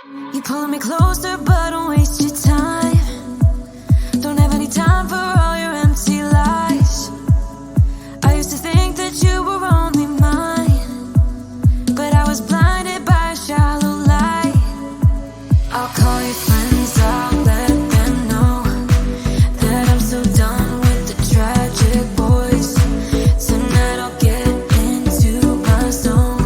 You pull me closer, but don't waste your time. Don't have any time for all your empty lies. I used to think that you were only mine, but I was blinded by a shallow light. I'll call your friends, I'll let them know that I'm so done with the tragic boys. Tonight I'll get into my zone.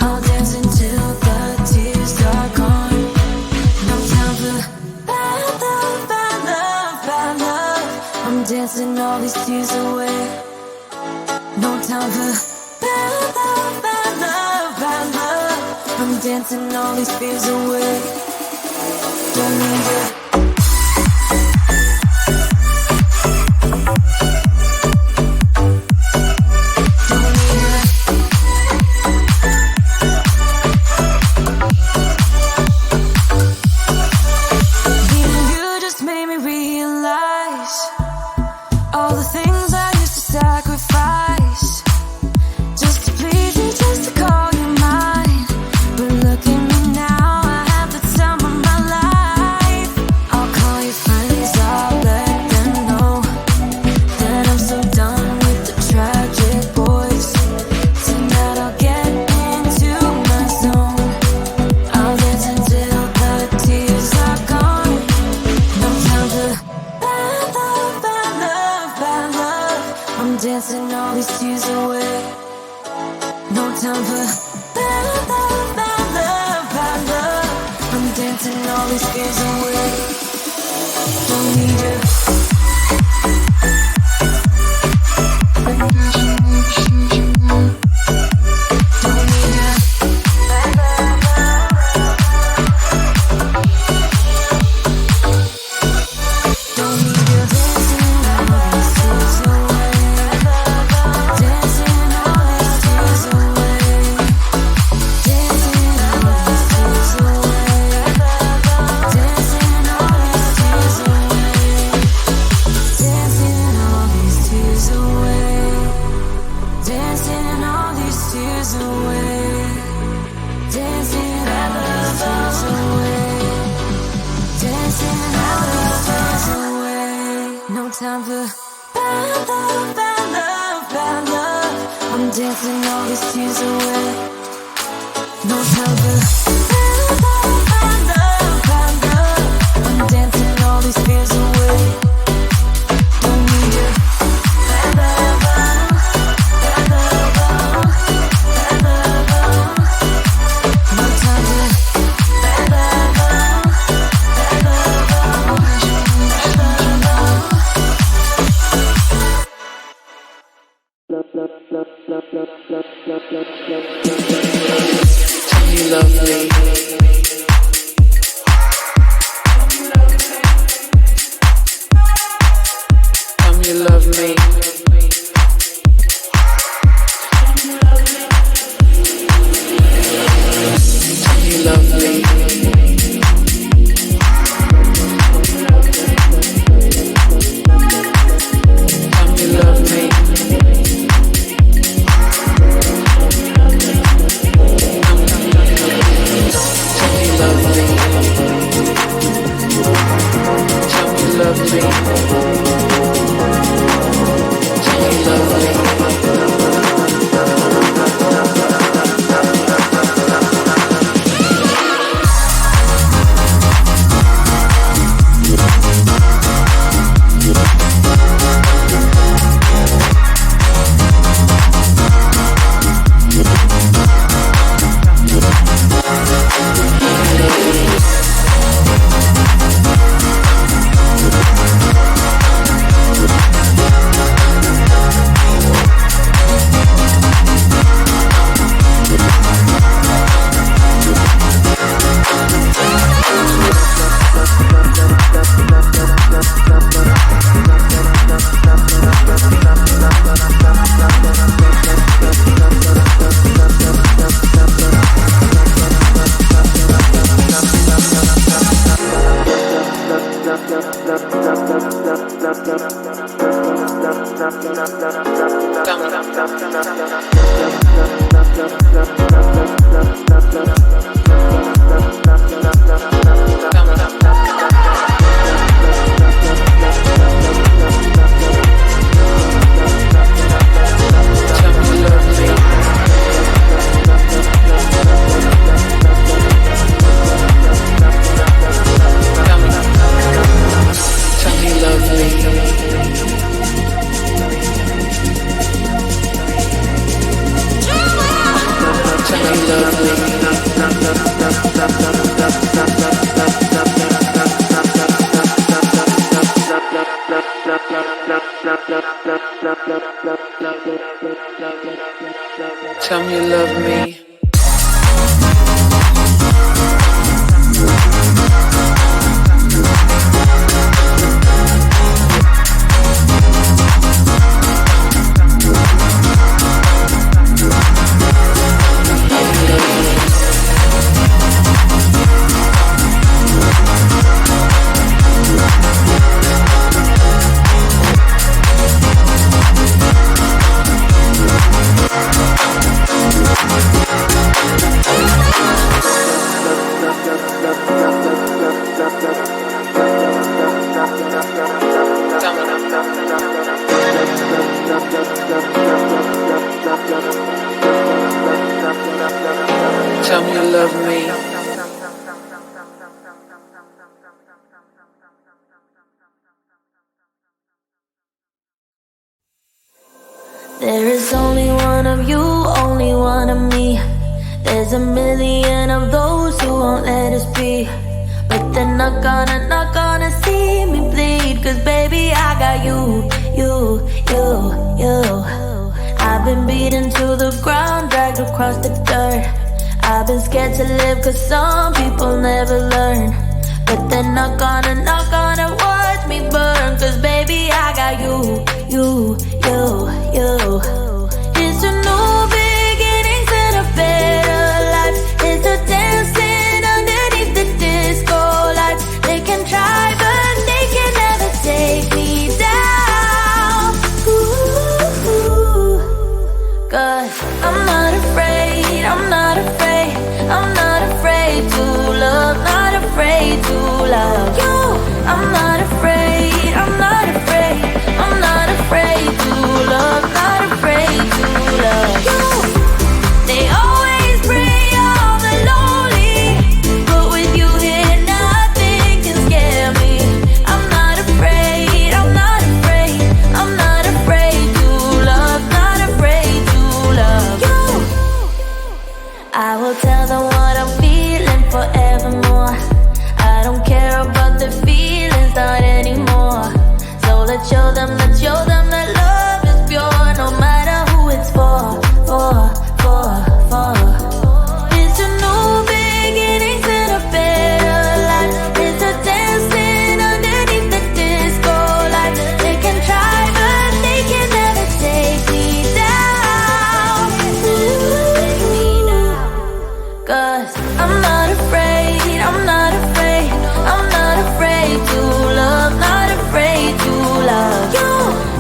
I'll dance until the tears are gone. No time for bad love, bad love, bad love. I'm dancing all these tears away. No time for bad love, bad love, bad love. I'm dancing all these fears away. Don't need it. All the things I used to sacrifice just to please you, just to call you mine. But look at me now, I have the time of my life. I'll call your friends, I'll let them know that I'm so done with the tragic boys. Tonight I'll get into my zone. I'll dance until the tears are gone. No time for bad love, bad love, bad love. I'm dancing all these tears away. No time for bad love, bad love, bad love. I'm dancing all these fears away. Don't need you. Don't need you. Bad love, don't need you. Dancing all these tears away. Dancing all these tears away. Dancing all these tears away. Dancing all these tears away. Dancing all these tears away. Dancing all these tears away. Dancing all these tears away. Dancing all these tears away. No time for bad love, bad love, bad love. I'm dancing all these tears away. No time for bad love, bad love, bad love. I'm dancing all these fears away. Don't need you. Bad love, bad love, bad love. No time for bad love, bad love, You love me. You love me. You love me. You love me. Tell me you love me. Tell me you love me. There is only one of you, only one of me. There's a million of those who won't let us be. But they're not gonna see me bleed. Cause baby, I got you. I've been beaten to the ground, dragged across the dirt. I've been scared to live cause some people never learn. But they're not gonna watch me burn. Cause baby, I got you. It's a new beginnings and a better life. It's a dancing underneath the disco lights. They can try but they can never take me down. Ooh. Cause I'm not afraid, I'm not afraid, I'm not afraid to love, not afraid to love you. I'm not afraid, I'm not afraid, I'm not afraid to love, not afraid to love you. They always bring all the lonely, but with you here nothing can scare me. I'm not afraid, I'm not afraid, I'm not afraid to love, not afraid to love you. I will tell them what I'm feeling forevermore. I don't care about the feelings, not anymore. So let's show them that love is pure, no matter who it's for. It's a new beginnings and a better life. It's a dancing underneath the disco light. They can try but they can never take me down. Cause I'm not afraid, I'm not afraid, I'm not afraid to love, not afraid to love you.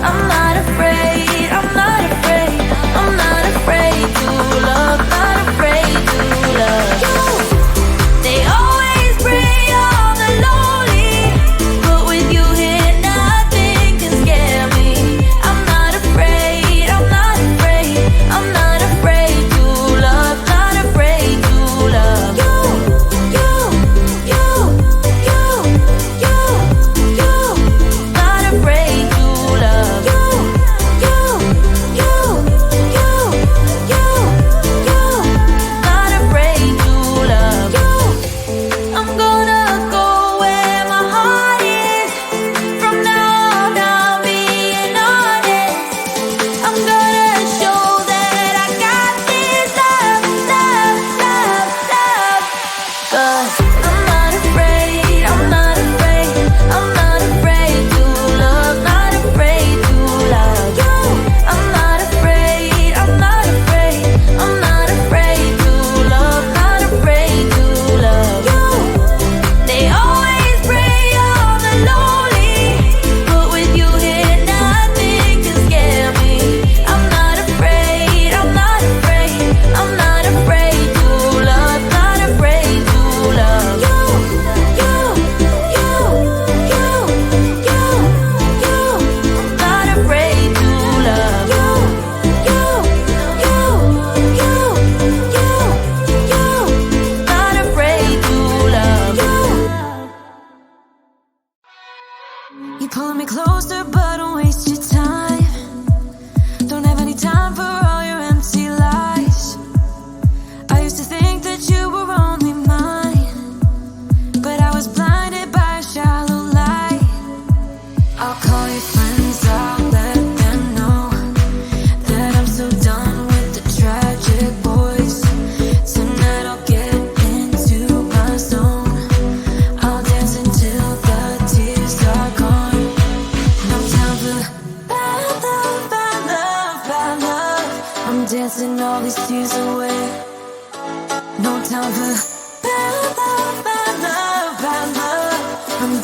I'm not afraid, I'm not afraid, I'm not afraid to love, not afraid to love you. They always bring all the lonely, but with you here nothing can scare me. I'm not afraid, I'm not afraid, I'm not afraid to love, not afraid to love you. Not afraid to love you. Not afraid to love you. I'm gonna go where my heart is. From now on, I'll being honest. I'm gonna show that I got this love. Cause I'm not afraid, I'm not afraid, I'm not afraid to love, not afraid to love you. I'm not afraid, I'm not afraid, I'm not afraid to love, not afraid to love you. They always bring all the lonely, but with you here nothing can scare me. I'm not afraid, I'm not afraid, I'm not afraid to love, not afraid to love you.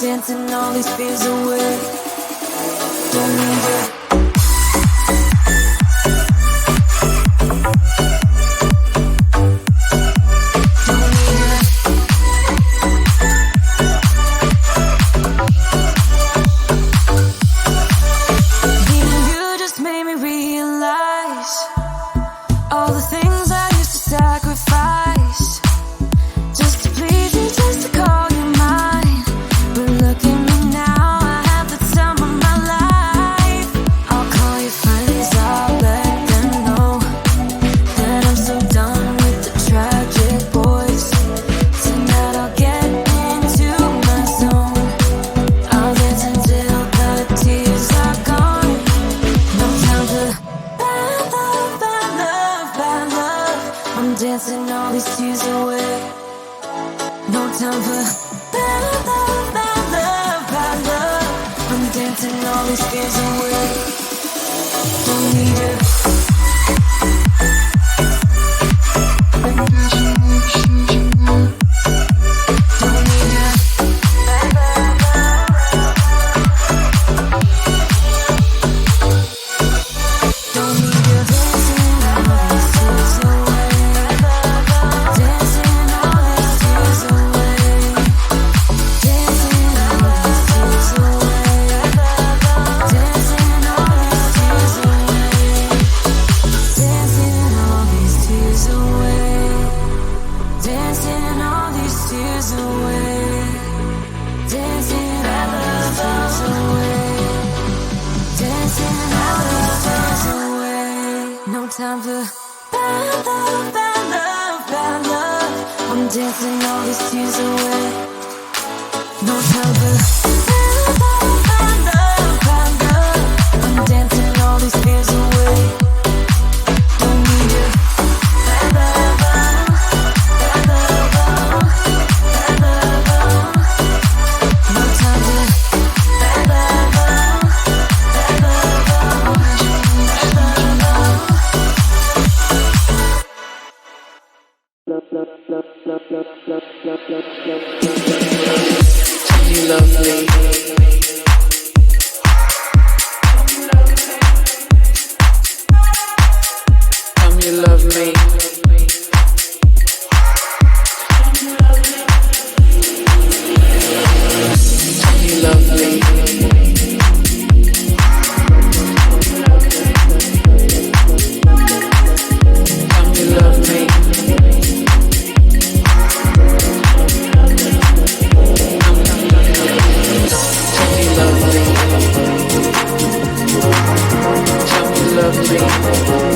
dancing all these fears away. Don't need it. All the things I used to sacrifice just to please you, just to call you mine. But look at me now, I have the time of my life. I'll call your friends, I'll let them know that I'm so done with the tragic boys. Tonight I'll get into my zone. I'll dance until the tears are gone. No time for bad love, bad love, bad love. I'm dancing all these tears away. No time for bad love, bad love, bad love. I'm dancing all these fears away. Don't need it. Time for bad love, bad love, bad love. I'm dancing all these tears away. No time for bad love, bad love, bad love. I'm dancing all these fears away. Don't need it. Bad love, bad love, bad love. No time for bad love, bad love. You love me. Come, you love me. You love me. Come, you love me. Love me.